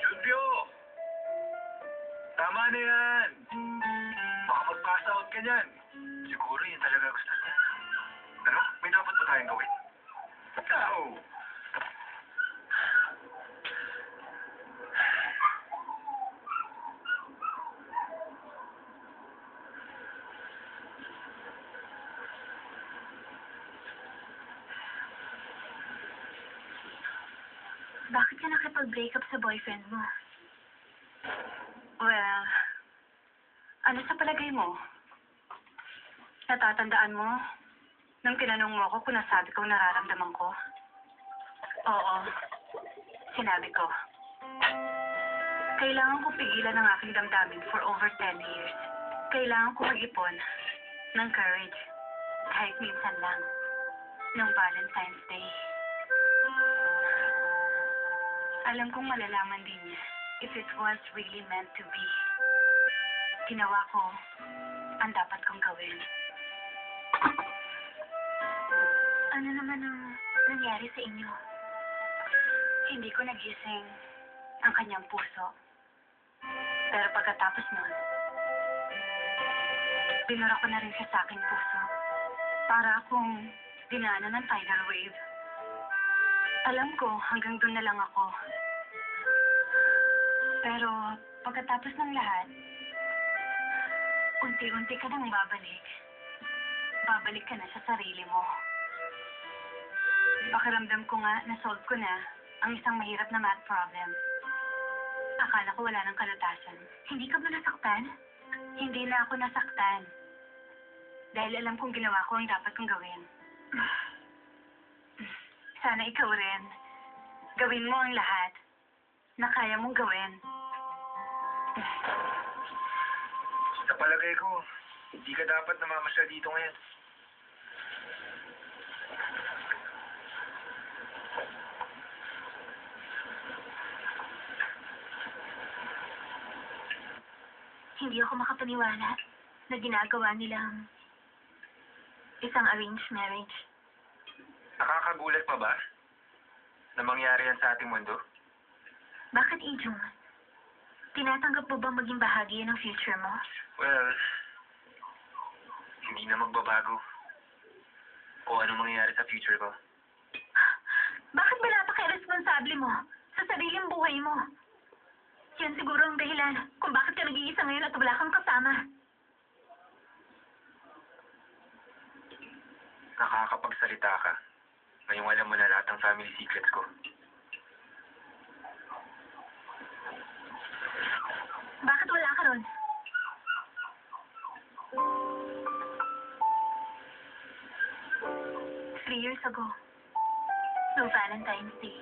Julio! Tama na yan. Baka mag-pass out ka niyan. Siguro yun talaga gusto niya. Ano? May dapat ba tayong gawin? Ikaw! Bakit ka nakipag-break up sa boyfriend mo? Well, ano sa palagay mo? Natatandaan mo? Nung tinanong mo ako kung nasabi kong nararamdaman ko? Oo, sinabi ko. Kailangan ko pigilan ang aking damdamin for over 10 years. Kailangan ko mag-ipon ng courage. Kahit minsan lang. Nung Valentine's Day. Alam kong malalaman din niya if it was really meant to be. Ginawa ko ang dapat kong gawin. Ano naman ang nangyari sa inyo? Hindi ko nagising ang kanyang puso. Pero pagkatapos nun, binura ko na rin siya sa aking puso. Para akong dinaanan ng tidal wave. Alam ko, hanggang doon na lang ako. Pero pagkatapos ng lahat, unti-unti ka nang babalik. Babalik ka na sa sarili mo. Pakiramdam ko nga, na-solve ko na ang isang mahirap na math problem. Akala ko wala nang kalutasan. Hindi ka ba nasaktan? Hindi na ako nasaktan. Dahil alam kong ginawa ko ang dapat kong gawin. Sana ikaw rin. Gawin mo ang lahat na kaya mong gawin. Sa palagay ko, hindi ka dapat namamasyal dito ngayon. Hindi ako makapaniwala na ginagawa nilang isang arranged marriage. Nakakagulat pa ba na mangyari yan sa ating mundo? Bakit, Ijong? Tinatanggap mo bang maging bahagi yan ng future mo? Well, hindi na magbabago. O ano mangyayari sa future ko. Bakit ba napaka-irresponsable mo sa sariling buhay mo? Yan siguro ang dahilan kung bakit ka nag-iisa ngayon at wala kang kasama. Nakakapagsalita ka. Ngayong alam mo na lahat ng family secrets ko. Bakit wala ka ron? Three years ago, no Valentine's Day.